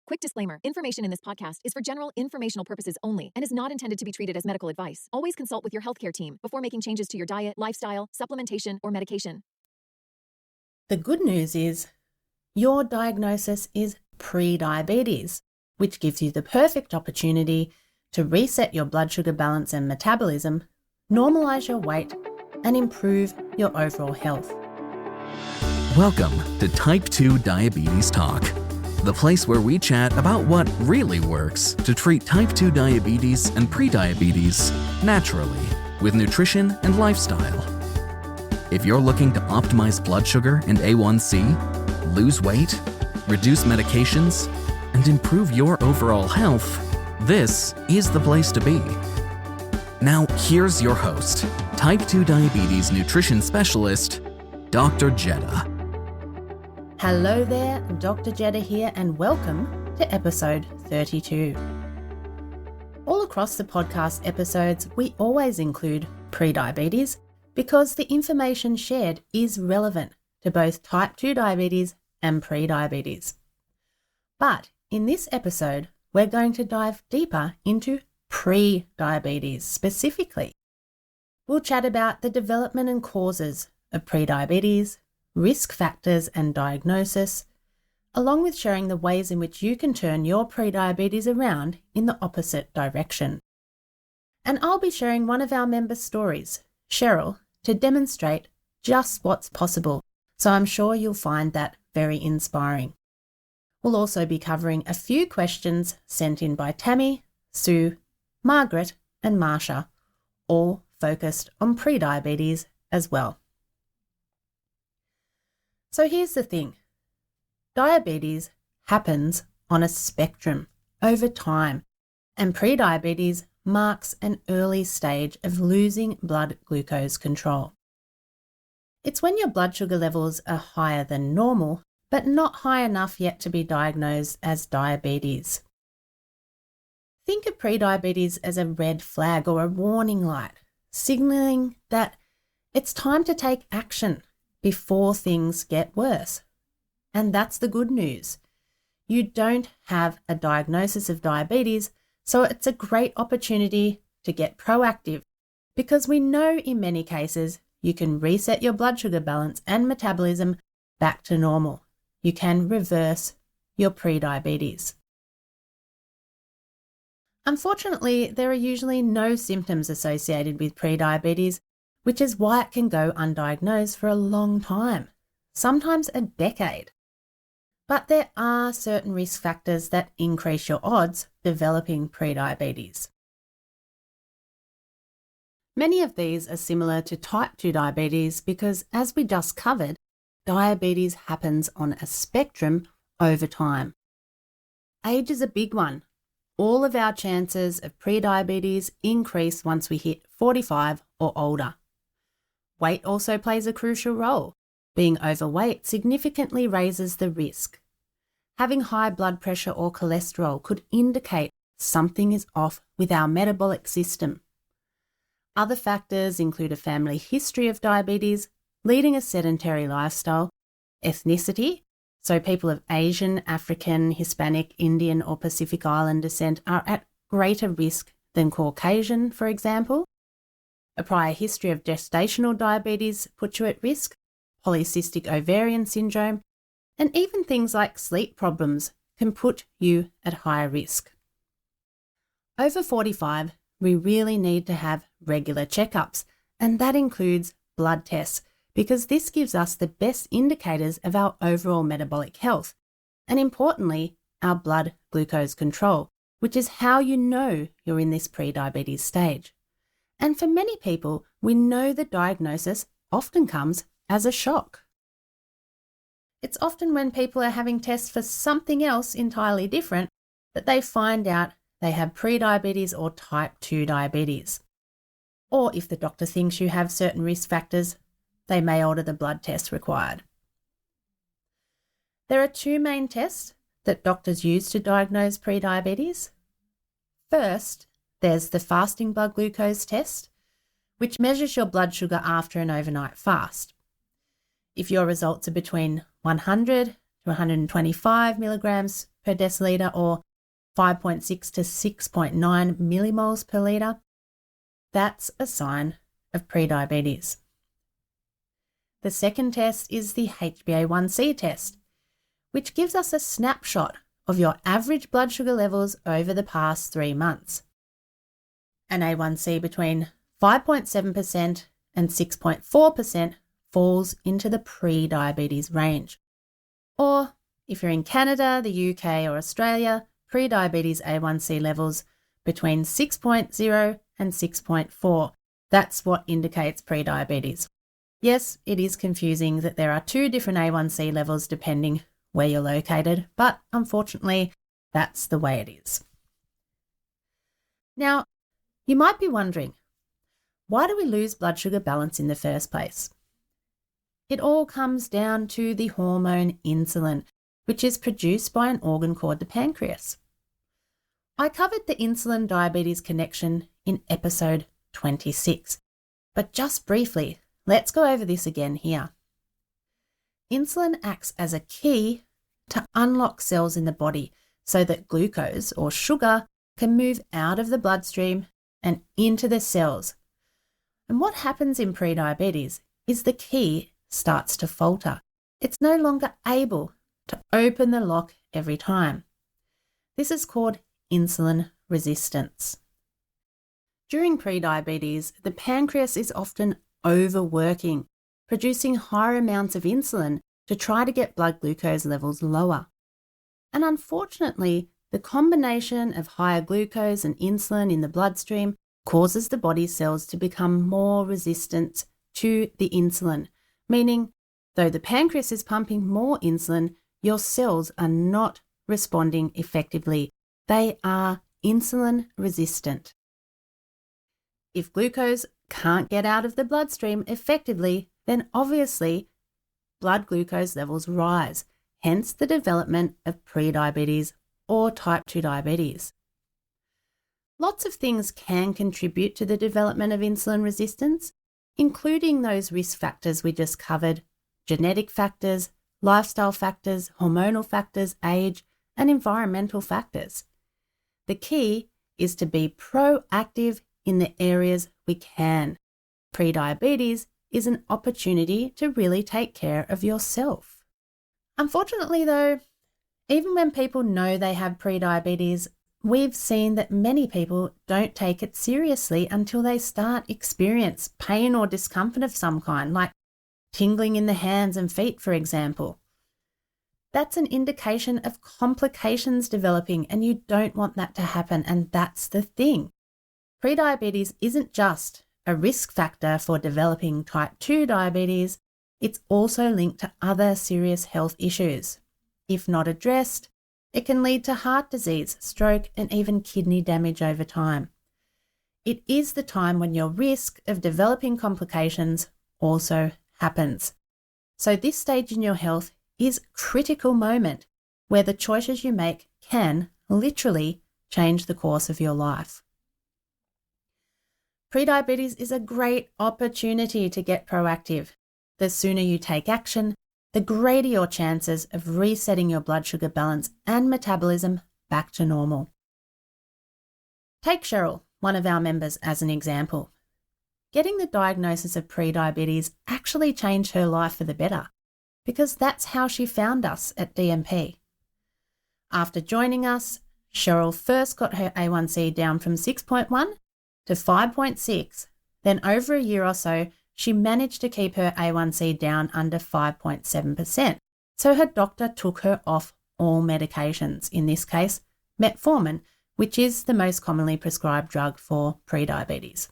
Quick disclaimer, information in this podcast is for general informational purposes only and is not intended to be treated as medical advice. Always consult with your healthcare team before making changes to your diet, lifestyle, supplementation, or medication. The good news is your diagnosis is prediabetes, which gives you the perfect opportunity to reset your blood sugar balance and metabolism, normalise your weight, and improve your overall health. Welcome to Type 2 Diabetes Talk, the place where we chat about what really works to treat type 2 diabetes and prediabetes naturally with nutrition and lifestyle. If you're looking to optimize blood sugar and A1C, lose weight, reduce medications, and improve your overall health, this is the place to be. Now, here's your host, Type 2 Diabetes Nutrition Specialist, Dr. Jeddah. Hello there, Dr. Jeddah here, and welcome to episode 32. All across the podcast episodes, we always include prediabetes because the information shared is relevant to both type 2 diabetes and prediabetes. But in this episode, we're going to dive deeper into pre-diabetes specifically. We'll chat about the development and causes of prediabetes, risk factors and diagnosis, along with sharing the ways in which you can turn your prediabetes around in the opposite direction. And I'll be sharing one of our members' stories, Cheryl, to demonstrate just what's possible, so I'm sure you'll find that very inspiring. We'll also be covering a few questions sent in by Tammy, Sue, Margaret and Marsha, all focused on prediabetes as well. So here's the thing. Diabetes happens on a spectrum over time, and prediabetes marks an early stage of losing blood glucose control. It's when your blood sugar levels are higher than normal, but not high enough yet to be diagnosed as diabetes. Think of prediabetes as a red flag or a warning light, signalling that it's time to take action before things get worse. And that's the good news. You don't have a diagnosis of diabetes, so it's a great opportunity to get proactive because we know in many cases you can reset your blood sugar balance and metabolism back to normal. You can reverse your prediabetes. Unfortunately, there are usually no symptoms associated with prediabetes, which is why it can go undiagnosed for a long time, sometimes a decade. But there are certain risk factors that increase your odds developing prediabetes. Many of these are similar to type 2 diabetes because, as we just covered, diabetes happens on a spectrum over time. Age is a big one. All of our chances of prediabetes increase once we hit 45 or older. Weight also plays a crucial role. Being overweight significantly raises the risk. Having high blood pressure or cholesterol could indicate something is off with our metabolic system. Other factors include a family history of diabetes, leading a sedentary lifestyle, ethnicity, so people of Asian, African, Hispanic, Indian or Pacific Island descent are at greater risk than Caucasian, for example. A prior history of gestational diabetes puts you at risk, polycystic ovarian syndrome, and even things like sleep problems can put you at higher risk. Over 45, we really need to have regular checkups, and that includes blood tests, because this gives us the best indicators of our overall metabolic health, and importantly, our blood glucose control, which is how you know you're in this prediabetes stage. And for many people, we know the diagnosis often comes as a shock. It's often when people are having tests for something else entirely different that they find out they have prediabetes or type 2 diabetes. Or if the doctor thinks you have certain risk factors, they may order the blood test required. There are two main tests that doctors use to diagnose prediabetes. First, there's the fasting blood glucose test, which measures your blood sugar after an overnight fast. If your results are between 100 to 125 milligrams per deciliter or 5.6 to 6.9 millimoles per litre, that's a sign of prediabetes. The second test is the HbA1c test, which gives us a snapshot of your average blood sugar levels over the past 3 months. An A1C between 5.7% and 6.4% falls into the pre-diabetes range. Or, if you're in Canada, the UK or Australia, pre-diabetes A1C levels between 6.0 and 6.4. That's what indicates pre-diabetes. Yes, it is confusing that there are 2 different A1C levels depending where you're located, but unfortunately, that's the way it is. Now, you might be wondering, why do we lose blood sugar balance in the first place? It all comes down to the hormone insulin, which is produced by an organ called the pancreas. I covered the insulin-diabetes connection in episode 26, but just briefly, let's go over this again here. Insulin acts as a key to unlock cells in the body so that glucose or sugar can move out of the bloodstream and into the cells. And what happens in prediabetes is the key starts to falter. It's no longer able to open the lock every time. This is called insulin resistance. During prediabetes, the pancreas is often overworking, producing higher amounts of insulin to try to get blood glucose levels lower. And unfortunately, the combination of higher glucose and insulin in the bloodstream causes the body cells to become more resistant to the insulin, meaning though the pancreas is pumping more insulin, your cells are not responding effectively. They are insulin resistant. If glucose can't get out of the bloodstream effectively, then obviously blood glucose levels rise, hence the development of prediabetes or type 2 diabetes. Lots of things can contribute to the development of insulin resistance, including those risk factors we just covered, genetic factors, lifestyle factors, hormonal factors, age, and environmental factors. The key is to be proactive in the areas we can. Prediabetes is an opportunity to really take care of yourself. Unfortunately though, even when people know they have prediabetes, we've seen that many people don't take it seriously until they start experience pain or discomfort of some kind, like tingling in the hands and feet, for example. That's an indication of complications developing, and you don't want that to happen, and that's the thing. Prediabetes isn't just a risk factor for developing type 2 diabetes, it's also linked to other serious health issues. If not addressed, it can lead to heart disease, stroke, and even kidney damage over time. It is the time when your risk of developing complications also happens. So this stage in your health is a critical moment where the choices you make can literally change the course of your life. Prediabetes is a great opportunity to get proactive. The sooner you take action, the greater your chances of resetting your blood sugar balance and metabolism back to normal. Take Cheryl, one of our members, as an example. Getting the diagnosis of prediabetes actually changed her life for the better, because that's how she found us at DMP. After joining us, Cheryl first got her A1C down from 6.1 to 5.6. Then over a year or so, she managed to keep her A1C down under 5.7%. So her doctor took her off all medications, in this case, metformin, which is the most commonly prescribed drug for prediabetes.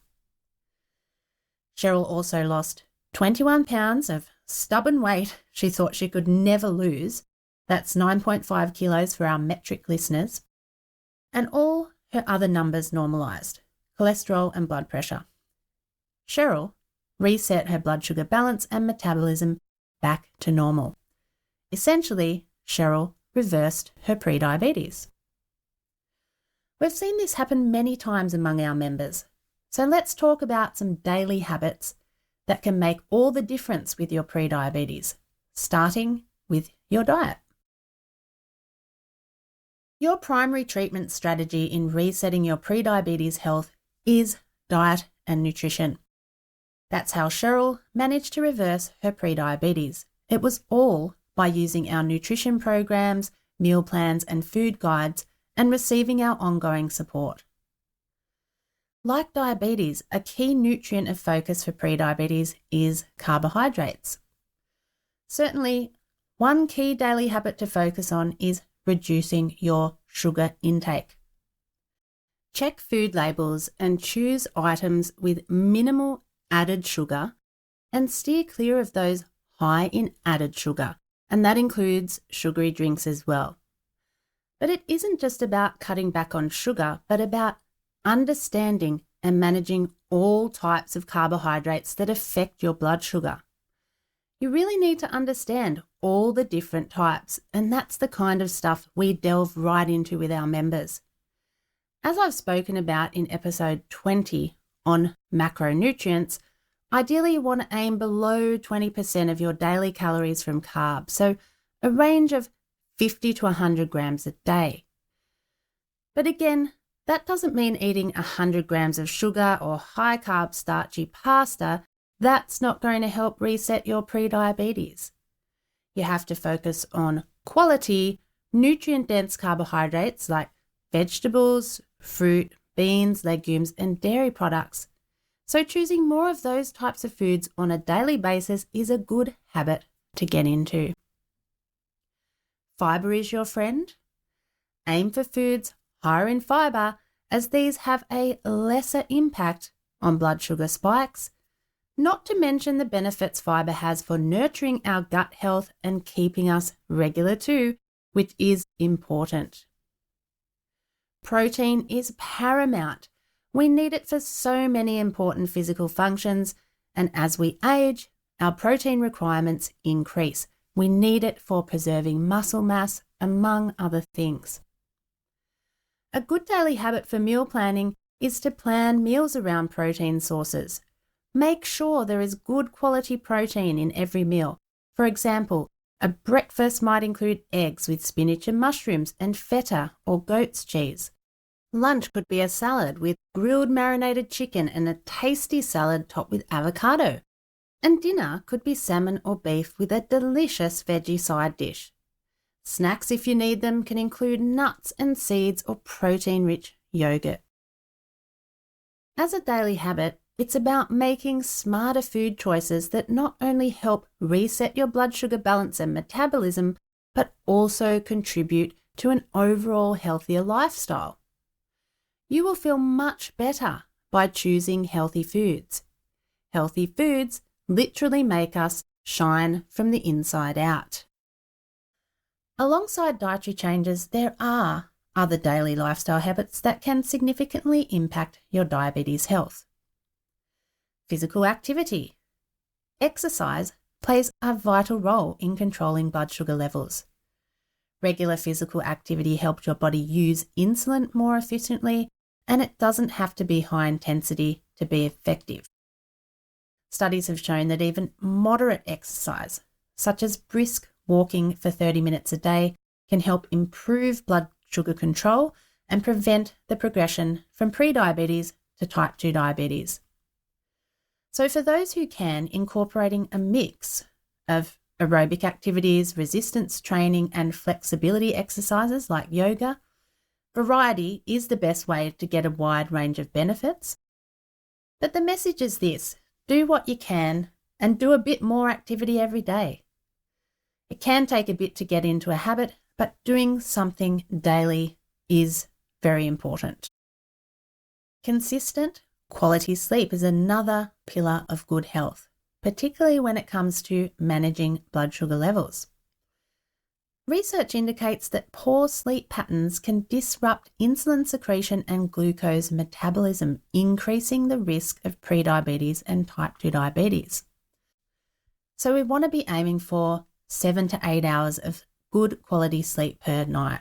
Cheryl also lost 21 pounds of stubborn weight she thought she could never lose. That's 9.5 kilos for our metric listeners. And all her other numbers normalised, cholesterol and blood pressure. Cheryl reset her blood sugar balance and metabolism back to normal. Essentially, Cheryl reversed her prediabetes. We've seen this happen many times among our members, so let's talk about some daily habits that can make all the difference with your prediabetes, starting with your diet. Your primary treatment strategy in resetting your prediabetes health is diet and nutrition. That's how Cheryl managed to reverse her prediabetes. It was all by using our nutrition programs, meal plans, and food guides, and receiving our ongoing support. Like diabetes, a key nutrient of focus for prediabetes is carbohydrates. Certainly, one key daily habit to focus on is reducing your sugar intake. Check food labels and choose items with minimal added sugar and steer clear of those high in added sugar, and that includes sugary drinks as well. But it isn't just about cutting back on sugar, but about understanding and managing all types of carbohydrates that affect your blood sugar. You really need to understand all the different types, and that's the kind of stuff we delve right into with our members. As I've spoken about in episode 20 on macronutrients, ideally you want to aim below 20% of your daily calories from carbs, so a range of 50 to 100 grams a day. But again, that doesn't mean eating 100 grams of sugar or high-carb starchy pasta. That's not going to help reset your prediabetes. You have to focus on quality, nutrient-dense carbohydrates like vegetables, fruit, beans, legumes, and dairy products. So choosing more of those types of foods on a daily basis is a good habit to get into. Fiber is your friend. Aim for foods higher in fiber, as these have a lesser impact on blood sugar spikes, not to mention the benefits fiber has for nurturing our gut health and keeping us regular too, which is important. Protein is paramount. We need it for so many important physical functions, and as we age, our protein requirements increase. We need it for preserving muscle mass, among other things. A good daily habit for meal planning is to plan meals around protein sources. Make sure there is good quality protein in every meal. For example, a breakfast might include eggs with spinach and mushrooms and feta or goat's cheese. Lunch could be a salad with grilled marinated chicken and a tasty salad topped with avocado. And dinner could be salmon or beef with a delicious veggie side dish. Snacks, if you need them, can include nuts and seeds or protein-rich yogurt. As a daily habit, it's about making smarter food choices that not only help reset your blood sugar balance and metabolism, but also contribute to an overall healthier lifestyle. You will feel much better by choosing healthy foods. Healthy foods literally make us shine from the inside out. Alongside dietary changes, there are other daily lifestyle habits that can significantly impact your diabetes health. Physical activity. Exercise plays a vital role in controlling blood sugar levels. Regular physical activity helps your body use insulin more efficiently, and it doesn't have to be high intensity to be effective. Studies have shown that even moderate exercise, such as brisk walking for 30 minutes a day, can help improve blood sugar control and prevent the progression from prediabetes to type 2 diabetes. So for those who can, incorporating a mix of aerobic activities, resistance training, and flexibility exercises like yoga, variety is the best way to get a wide range of benefits. But the message is this: do what you can and do a bit more activity every day. It can take a bit to get into a habit, but doing something daily is very important. Consistent, quality sleep is another pillar of good health, particularly when it comes to managing blood sugar levels. Research indicates that poor sleep patterns can disrupt insulin secretion and glucose metabolism, increasing the risk of prediabetes and type 2 diabetes. So we want to be aiming for 7 to 8 hours of good quality sleep per night.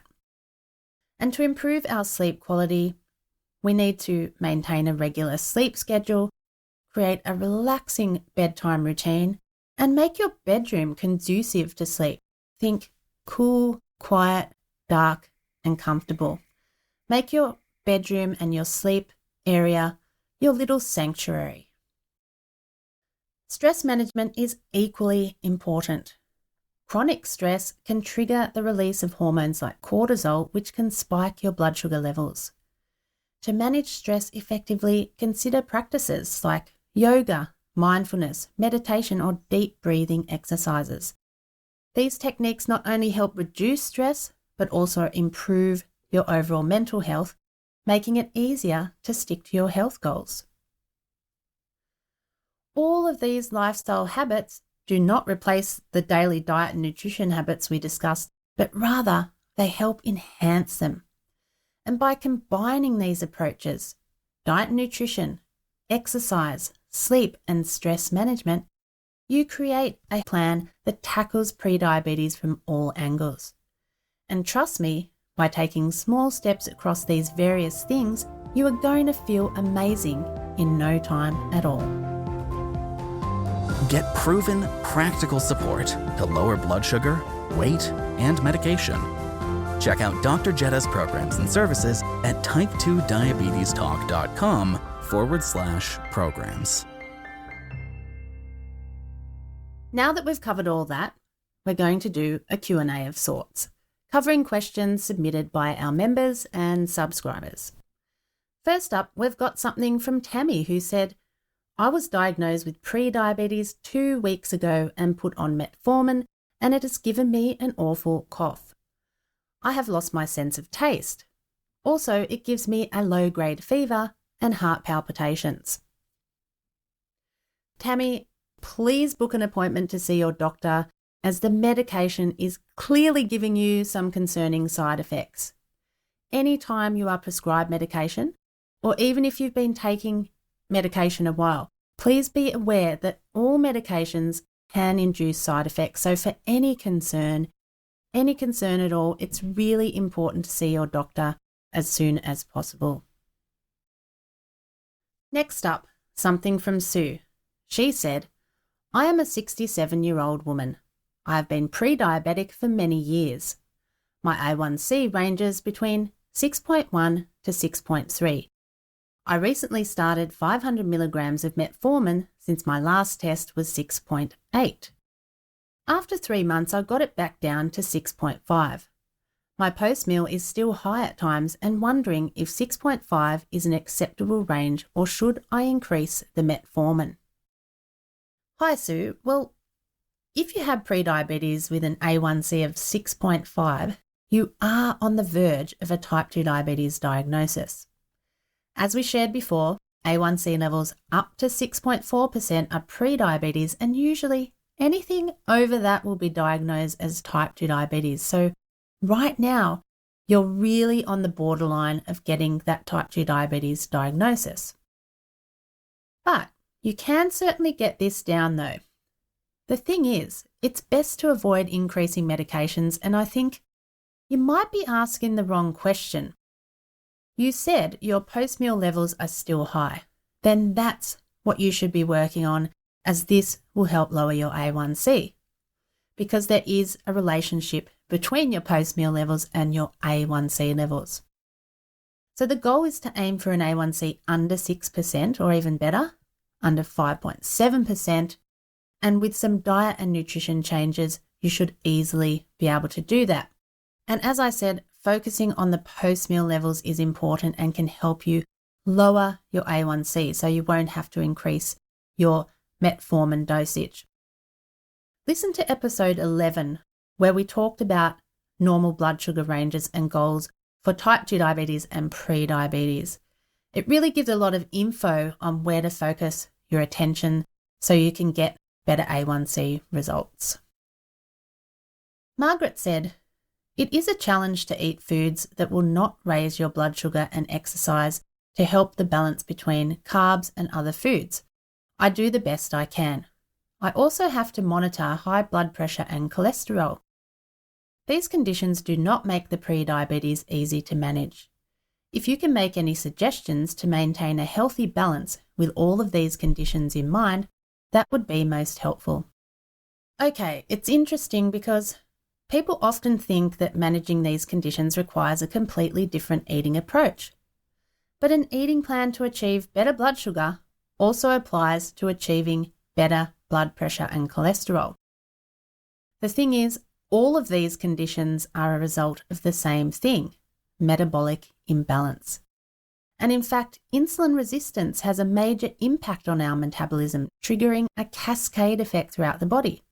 And to improve our sleep quality, we need to maintain a regular sleep schedule, create a relaxing bedtime routine, and make your bedroom conducive to sleep. Think cool, quiet, dark, and comfortable. Make your bedroom and your sleep area your little sanctuary. Stress management is equally important. Chronic stress can trigger the release of hormones like cortisol, which can spike your blood sugar levels. To manage stress effectively, consider practices like yoga, mindfulness, meditation, or deep breathing exercises. These techniques not only help reduce stress, but also improve your overall mental health, making it easier to stick to your health goals. All of these lifestyle habits do not replace the daily diet and nutrition habits we discussed, but rather they help enhance them. And by combining these approaches, diet and nutrition, exercise, sleep, and stress management, you create a plan that tackles prediabetes from all angles. And trust me, by taking small steps across these various things, you are going to feel amazing in no time at all. Get proven, practical support to lower blood sugar, weight, and medication. Check out Dr. Jetta's programs and services at type2diabetestalk.com/programs. Now that we've covered all that, we're going to do a Q&A of sorts, covering questions submitted by our members and subscribers. First up, we've got something from Tammy who said, I was diagnosed with pre-diabetes 2 weeks ago and put on metformin, and it has given me an awful cough. I have lost my sense of taste. Also, it gives me a low-grade fever and heart palpitations. Tammy, please book an appointment to see your doctor, as the medication is clearly giving you some concerning side effects. Anytime you are prescribed medication, or even if you've been taking medication a while, please be aware that all medications can induce side effects. So for any concern at all, it's really important to see your doctor as soon as possible. Next up, something from Sue. She said, I am a 67-year-old woman. I have been pre-diabetic for many years. My A1C ranges between 6.1 to 6.3. I recently started 500 milligrams of metformin since my last test was 6.8. After 3 months, I got it back down to 6.5. My post-meal is still high at times and wondering if 6.5 is an acceptable range or should I increase the metformin? Hi Sue, well, if you have prediabetes with an A1C of 6.5, you are on the verge of a type 2 diabetes diagnosis. As we shared before, A1C levels up to 6.4% are prediabetes, and usually anything over that will be diagnosed as type 2 diabetes. So right now, you're really on the borderline of getting that type 2 diabetes diagnosis. But you can certainly get this down though. The thing is, it's best to avoid increasing medications, and I think you might be asking the wrong question. You said your post-meal levels are still high. Then that's what you should be working on, as this will help lower your A1C, because there is a relationship between your post-meal levels and your A1C levels. So the goal is to aim for an A1C under 6% or even better, under 5.7%, and with some diet and nutrition changes, you should easily be able to do that. And as I said, focusing on the post-meal levels is important and can help you lower your A1C so you won't have to increase your metformin dosage. Listen to episode 11, where we talked about normal blood sugar ranges and goals for type 2 diabetes and pre-diabetes. It really gives a lot of info on where to focus your attention so you can get better A1C results. Margaret said, it is a challenge to eat foods that will not raise your blood sugar and exercise to help the balance between carbs and other foods. I do the best I can. I also have to monitor high blood pressure and cholesterol. These conditions do not make the pre-diabetes easy to manage. If you can make any suggestions to maintain a healthy balance with all of these conditions in mind, that would be most helpful. Okay, it's interesting because People often think that managing these conditions requires a completely different eating approach. But an eating plan to achieve better blood sugar also applies to achieving better blood pressure and cholesterol. The thing is, all of these conditions are a result of the same thing, metabolic imbalance. And in fact, insulin resistance has a major impact on our metabolism, triggering a cascade effect throughout the body.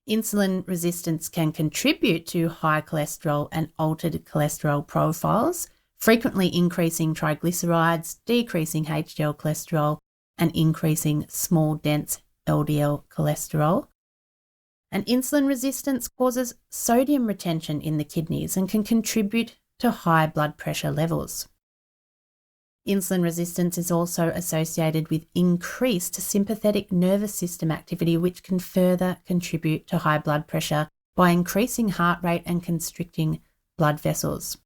Insulin resistance can contribute to high cholesterol and altered cholesterol profiles, frequently increasing triglycerides, decreasing HDL cholesterol, and increasing small dense LDL cholesterol. And insulin resistance causes sodium retention in the kidneys and can contribute to high blood pressure levels. Insulin resistance is also associated with increased sympathetic nervous system activity, which can further contribute to high blood pressure by increasing heart rate and constricting blood vessels.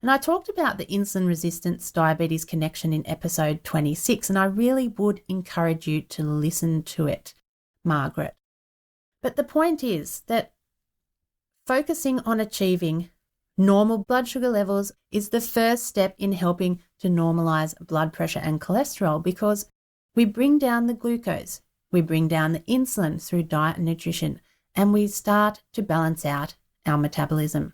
And I talked about the insulin resistance diabetes connection in episode 26, and I really would encourage you to listen to it, Margaret. But the point is that focusing on achieving normal blood sugar levels is the first step in helping to normalize blood pressure and cholesterol, because we bring down the glucose, we bring down the insulin through diet and nutrition, and we start to balance out our metabolism.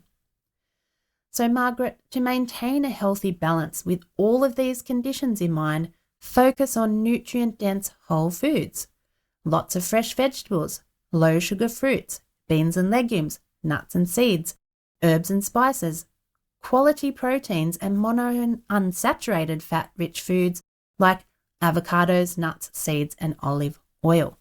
So Margaret, to maintain a healthy balance with all of these conditions in mind, focus on nutrient-dense whole foods, lots of fresh vegetables, low sugar fruits, beans and legumes, nuts and seeds, herbs and spices, quality proteins, and mono and unsaturated fat-rich foods like avocados, nuts, seeds, and olive oil.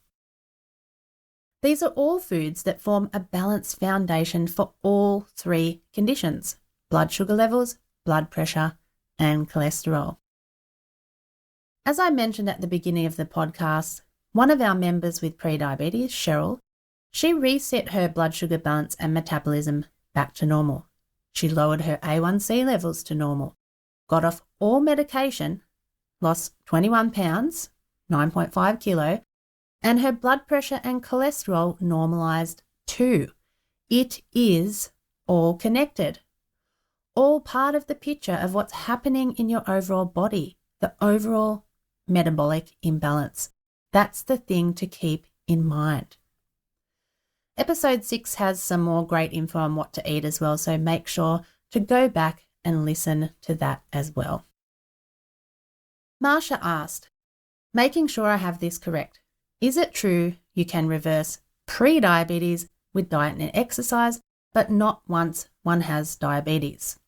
These are all foods that form a balanced foundation for all three conditions: blood sugar levels, blood pressure, and cholesterol. As I mentioned at the beginning of the podcast, one of our members with prediabetes, Cheryl, she reset her blood sugar balance and metabolism back to normal. She lowered her A1C levels to normal, got off all medication, lost 21 pounds, 9.5 kilo, and her blood pressure and cholesterol normalized too. It is all connected, all part of the picture of what's happening in your overall body, the overall metabolic imbalance. That's the thing to keep in mind. Episode 6 has some more great info on what to eat as well, so make sure to go back and listen to that as well. Marsha asked, making sure I have this correct, is it true you can reverse pre-diabetes with diet and exercise, but not once one has diabetes?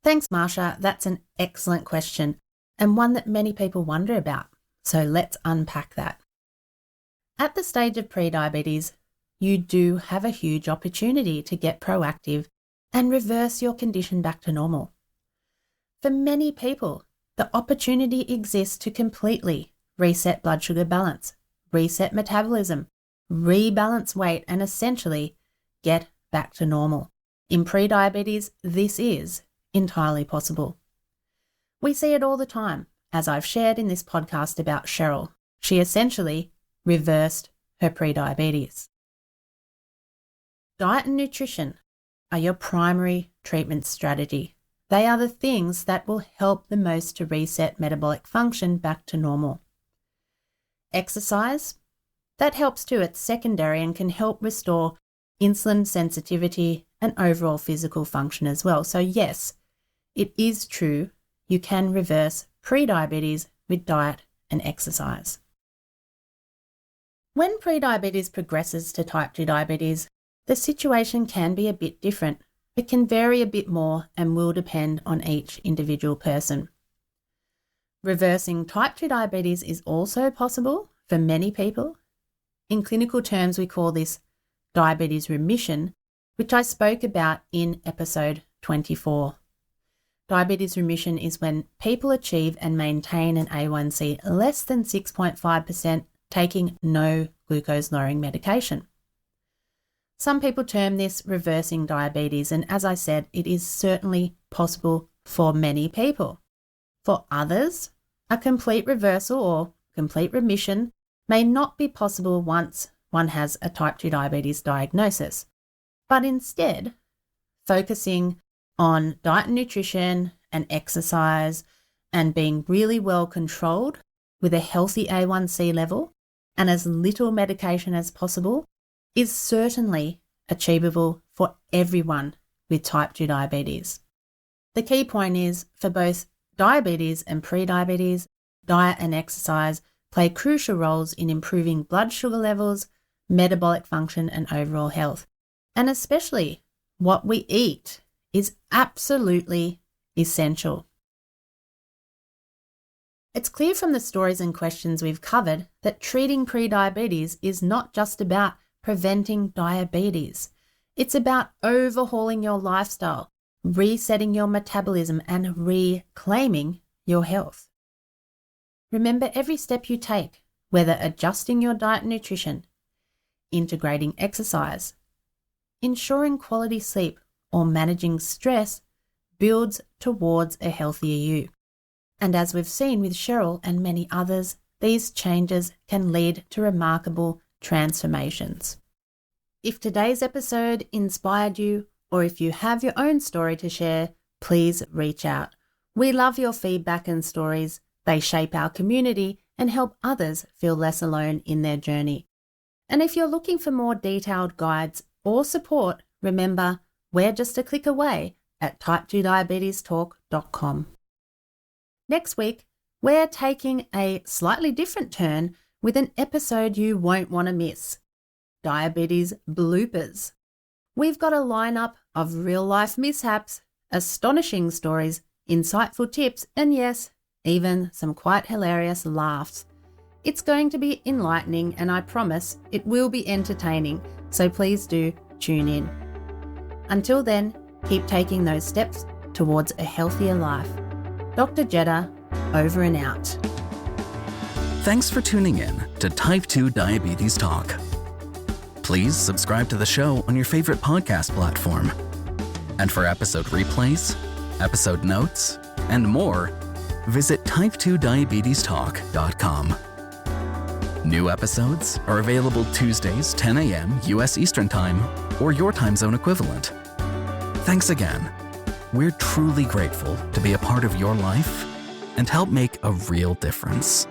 Thanks, Marsha. That's an excellent question and one that many people wonder about. So let's unpack that. At the stage of pre-diabetes, you do have a huge opportunity to get proactive and reverse your condition back to normal. For many people, the opportunity exists to completely reset blood sugar balance, reset metabolism, rebalance weight, and essentially get back to normal. In pre-diabetes, this is entirely possible. We see it all the time, as I've shared in this podcast about Cheryl. She essentially reversed her pre-diabetes. Diet and nutrition are your primary treatment strategy. They are the things that will help the most to reset metabolic function back to normal. Exercise, that helps too. It's secondary and can help restore insulin sensitivity and overall physical function as well. So yes, it is true you can reverse pre-diabetes with diet and exercise. When pre-diabetes progresses to type 2 diabetes, the situation can be a bit different. It can vary a bit more and will depend on each individual person. Reversing type 2 diabetes is also possible for many people. In clinical terms, we call this diabetes remission, which I spoke about in episode 24. Diabetes remission is when people achieve and maintain an A1C less than 6.5% taking no glucose-lowering medication. Some people term this reversing diabetes, and as I said, it is certainly possible for many people. For others, a complete reversal or complete remission may not be possible once one has a type 2 diabetes diagnosis. but instead focusing on diet and nutrition and exercise and being really well controlled with a healthy A1C level and as little medication as possible is certainly achievable for everyone with type 2 diabetes. The key point is for both diabetes and prediabetes, diet and exercise play crucial roles in improving blood sugar levels, metabolic function and overall health. And especially what we eat is absolutely essential. It's clear from the stories and questions we've covered that treating prediabetes is not just about preventing diabetes. It's about overhauling your lifestyle, resetting your metabolism, and reclaiming your health. Remember, every step you take, whether adjusting your diet and nutrition, integrating exercise, ensuring quality sleep, or managing stress, builds towards a healthier you. And as we've seen with Cheryl and many others, these changes can lead to remarkable transformations. If today's episode inspired you, or if you have your own story to share, please reach out. We love your feedback and stories. They shape our community and help others feel less alone in their journey. And if you're looking for more detailed guides or support, remember, we're just a click away at type2diabetestalk.com. Next week, we're taking a slightly different turn with an episode you won't want to miss. Diabetes bloopers. We've got a lineup of real-life mishaps, astonishing stories, insightful tips, and yes, even some quite hilarious laughs. It's going to be enlightening, and I promise it will be entertaining, so please do tune in. Until then, keep taking those steps towards a healthier life. Dr. Jeddah, over and out. Thanks for tuning in to Type 2 Diabetes Talk. Please subscribe to the show on your favorite podcast platform. And for episode replays, episode notes, and more, visit type2diabetestalk.com. New episodes are available Tuesdays, 10 a.m. U.S. Eastern Time, or your time zone equivalent. Thanks again. We're truly grateful to be a part of your life and help make a real difference.